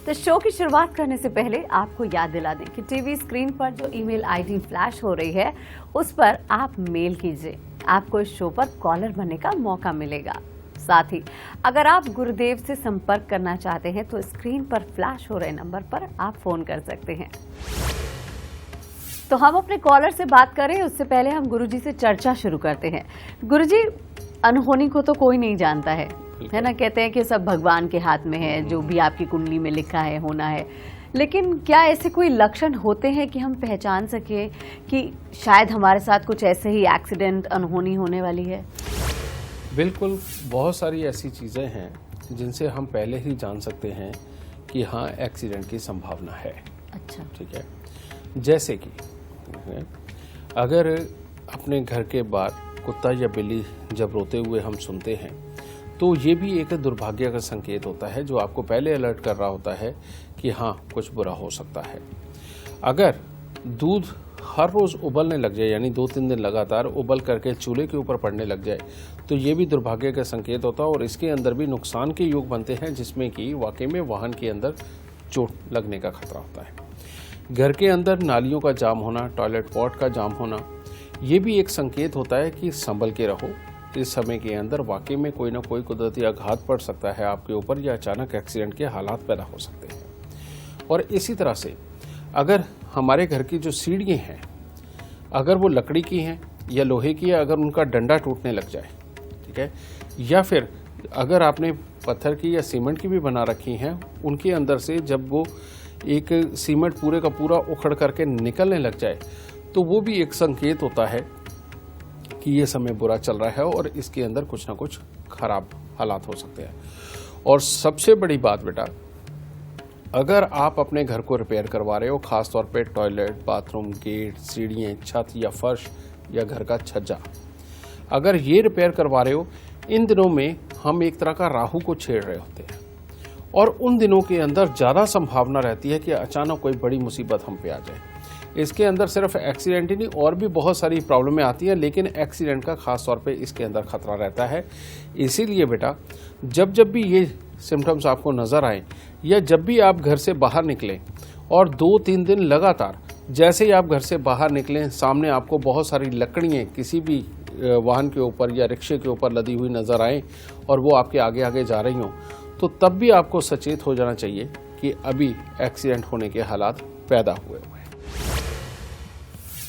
तो शो की शुरुआत करने से पहले आपको याद दिला दें कि टीवी स्क्रीन पर जो ईमेल आईडी फ्लैश हो रही है उस पर आप मेल कीजिए। आपको इस शो पर कॉलर बनने का मौका मिलेगा। साथ ही अगर आप गुरुदेव से संपर्क करना चाहते हैं तो स्क्रीन पर फ्लैश हो रहे नंबर पर आप फोन कर सकते हैं। तो हम अपने कॉलर से बात करें उससे पहले हम गुरुजी से चर्चा शुरू करते हैं। गुरुजी, अनहोनी को तो कोई नहीं जानता है ना। कहते हैं कि सब भगवान के हाथ में है, जो भी आपकी कुंडली में लिखा है होना है। लेकिन क्या ऐसे कोई लक्षण होते हैं कि हम पहचान सके कि शायद हमारे साथ कुछ ऐसे ही एक्सीडेंट, अनहोनी होने वाली है? बिल्कुल, बहुत सारी ऐसी चीज़ें हैं जिनसे हम पहले ही जान सकते हैं कि हाँ, एक्सीडेंट की संभावना है। अच्छा, ठीक है। जैसे कि अगर अपने घर के बाहर कुत्ता या बिल्ली जब रोते हुए हम सुनते हैं तो ये भी एक दुर्भाग्य का संकेत होता है, जो आपको पहले अलर्ट कर रहा होता है कि हाँ, कुछ बुरा हो सकता है। अगर दूध हर रोज़ उबलने लग जाए, यानी 2-3 दिन लगातार उबल करके चूल्हे के ऊपर पड़ने लग जाए, तो ये भी दुर्भाग्य का संकेत होता है और इसके अंदर भी नुकसान के योग बनते हैं, जिसमें कि वाकई में वाहन के अंदर चोट लगने का खतरा होता है। घर के अंदर नालियों का जाम होना, टॉयलेट पॉट का जाम होना, ये भी एक संकेत होता है कि संभल के रहो। इस समय के अंदर वाकई में कोई ना कोई कुदरती आघात पड़ सकता है आपके ऊपर, या अचानक एक्सीडेंट के हालात पैदा हो सकते हैं। और इसी तरह से अगर हमारे घर की जो सीढ़ियाँ हैं, अगर वो लकड़ी की हैं या लोहे की है, अगर उनका डंडा टूटने लग जाए, ठीक है, या फिर अगर आपने पत्थर की या सीमेंट की भी बना रखी हैं, उनके अंदर से जब वो एक सीमेंट पूरे का पूरा उखड़ करके निकलने लग जाए, तो वो भी एक संकेत होता है कि ये समय बुरा चल रहा है और इसके अंदर कुछ ना कुछ खराब हालात हो सकते हैं। और सबसे बड़ी बात बेटा, अगर आप अपने घर को रिपेयर करवा रहे हो, खास तौर पे टॉयलेट, बाथरूम, गेट, सीढ़ियाँ, छत या फर्श या घर का छज्जा, अगर ये रिपेयर करवा रहे हो, इन दिनों में हम एक तरह का राहु को छेड़ रहे होते हैं और उन दिनों के अंदर ज़्यादा संभावना रहती है कि अचानक कोई बड़ी मुसीबत हम पे आ जाए। इसके अंदर सिर्फ एक्सीडेंट ही नहीं, और भी बहुत सारी प्रॉब्लमें आती हैं, लेकिन एक्सीडेंट का खास तौर पे इसके अंदर खतरा रहता है। इसीलिए बेटा, जब जब भी ये सिम्टम्स आपको नज़र आए या जब भी आप घर से बाहर निकलें और 2-3 दिन लगातार जैसे ही आप घर से बाहर निकलें, सामने आपको बहुत सारी लकड़ियाँ किसी भी वाहन के ऊपर या रिक्शे के ऊपर लदी हुई नज़र आएँ और वो आपके आगे आगे जा रही हों, तो तब भी आपको सचेत हो जाना चाहिए कि अभी एक्सीडेंट होने के हालात पैदा हुए हैं।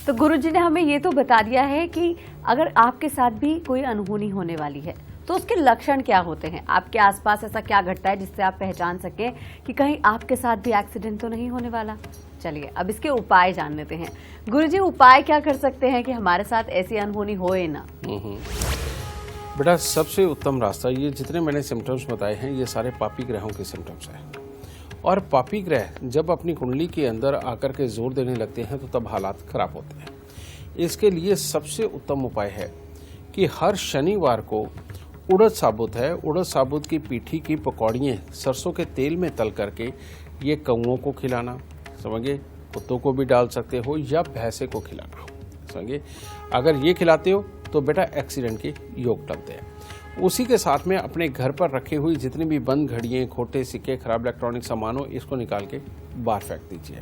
तो गुरुजी ने हमें ये तो बता दिया है कि अगर आपके साथ भी कोई अनहोनी होने वाली है तो उसके लक्षण क्या होते हैं? आपके आसपास ऐसा क्या घटता है जिससे आप पहचान सकें कि कहीं आपके साथ भी एक्सीडेंट तो नहीं होने वाला? चलिए अब इसके उपाय जान लेते हैं। गुरुजी, उपाय क्या कर सकते हैं कि हमारे साथ ऐसी अनहोनी होए ना? बेटा, सबसे उत्तम रास्ता, ये जितने मैंने सिम्टम्स बताए हैं ये सारे पापी ग्रहों के सिम्टम्स हैं, और पापी ग्रह जब अपनी कुंडली के अंदर आकर के जोर देने लगते हैं तो तब हालात खराब होते हैं। इसके लिए सबसे उत्तम उपाय है कि हर शनिवार को उड़द साबुत है, उड़द साबुत की पीठी की पकौड़ियाँ सरसों के तेल में तल करके ये कौओं को खिलाना, समझिए, कुत्तों को भी डाल सकते हो या भैंसे को खिलाना, समझिए। अगर ये खिलाते हो तो बेटा एक्सीडेंट के योग टलते हैं। उसी के साथ में अपने घर पर रखी हुई जितनी भी बंद घड़ियाँ, खोटे सिक्के, खराब इलेक्ट्रॉनिक सामान हो, इसको निकाल के बाहर फेंक दीजिए।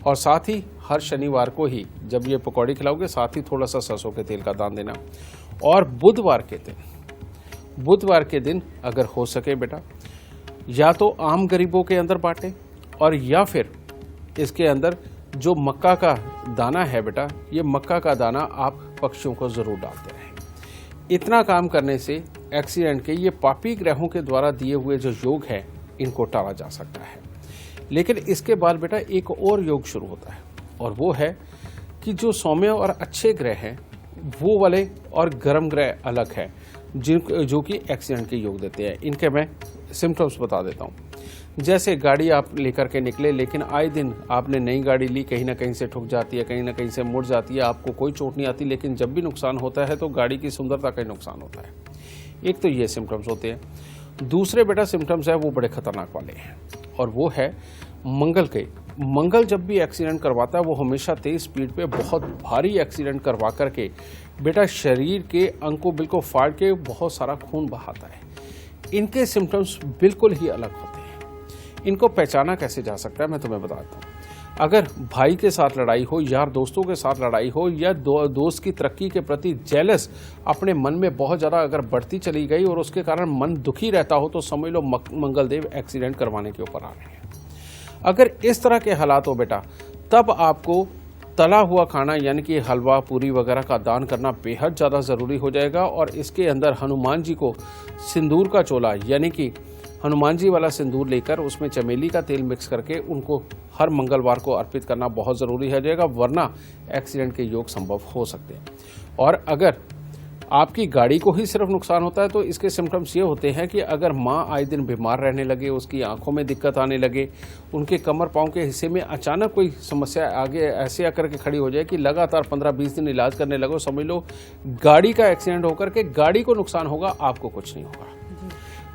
और साथ ही हर शनिवार को ही जब ये पकौड़ी खिलाओगे, साथ ही थोड़ा सा सरसों के तेल का दान देना। और बुधवार के दिन अगर हो सके बेटा, या तो आम गरीबों के अंदर बांटें, और या फिर इसके अंदर जो मक्का का दाना है बेटा, ये मक्का का दाना आप पक्षियों को जरूर डालते रहें। इतना काम करने से एक्सीडेंट के ये पापी ग्रहों के द्वारा दिए हुए जो योग हैं, इनको टाला जा सकता है। लेकिन इसके बाद बेटा एक और योग शुरू होता है, और वो है कि जो सौम्य और अच्छे ग्रह हैं वो वाले और गर्म ग्रह अलग हैं, जो कि एक्सीडेंट के योग देते हैं। इनके मैं सिम्टम्स बता देता हूँ। जैसे गाड़ी आप लेकर के निकले, लेकिन आए दिन आपने नई गाड़ी ली, कहीं ना कहीं से ठुक जाती है, कहीं ना कहीं से मुड़ जाती है, आपको कोई चोट नहीं आती, लेकिन जब भी नुकसान होता है तो गाड़ी की सुंदरता का नुकसान होता है। एक तो ये सिम्टम्स होते हैं। दूसरे बेटा सिम्टम्स है वो बड़े खतरनाक वाले हैं, और वो है मंगल के। मंगल जब भी एक्सीडेंट करवाता है वो हमेशा तेज स्पीड पे बहुत भारी एक्सीडेंट करवा करके बेटा शरीर के अंग को बिल्कुल फाड़ के बहुत सारा खून बहाता है। इनके सिम्टम्स बिल्कुल ही अलग होते हैं। इनको पहचाना कैसे जा सकता है मैं तुम्हें बताता हूँ। अगर भाई के साथ लड़ाई हो, यार दोस्तों के साथ लड़ाई हो, या दोस्त की तरक्की के प्रति जेलस अपने मन में बहुत ज़्यादा अगर बढ़ती चली गई और उसके कारण मन दुखी रहता हो, तो समझ लो मंगलदेव एक्सीडेंट करवाने के ऊपर आ रहे हैं। अगर इस तरह के हालात हो बेटा, तब आपको तला हुआ खाना यानी कि हलवा पूरी वगैरह का दान करना बेहद ज़्यादा ज़रूरी हो जाएगा। और इसके अंदर हनुमान जी को सिंदूर का चोला यानी कि हनुमान जी वाला सिंदूर लेकर उसमें चमेली का तेल मिक्स करके उनको हर मंगलवार को अर्पित करना बहुत ज़रूरी हो जाएगा, वरना एक्सीडेंट के योग संभव हो सकते हैं। और अगर आपकी गाड़ी को ही सिर्फ नुकसान होता है तो इसके सिम्टम्स ये होते हैं कि अगर माँ आए दिन बीमार रहने लगे, उसकी आंखों में दिक्कत आने लगे, उनके कमर पाँव के हिस्से में अचानक कोई समस्या आगे ऐसे आकर के खड़ी हो जाए कि लगातार 15-20 दिन इलाज करने लगो, समझ लो गाड़ी का एक्सीडेंट होकर के गाड़ी को नुकसान होगा, आपको कुछ नहीं होगा।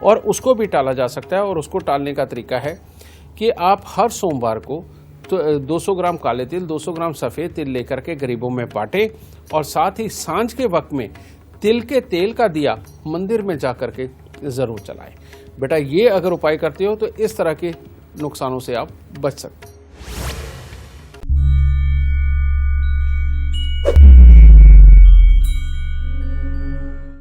और उसको भी टाला जा सकता है। और उसको टालने का तरीका है कि आप हर सोमवार को तो 200 ग्राम काले तिल, 200 ग्राम सफ़ेद तिल लेकर के गरीबों में बांटें, और साथ ही सांझ के वक्त में तिल के तेल का दिया मंदिर में जा कर के ज़रूर चलाएं। बेटा ये अगर उपाय करते हो तो इस तरह के नुकसानों से आप बच सकते हैं।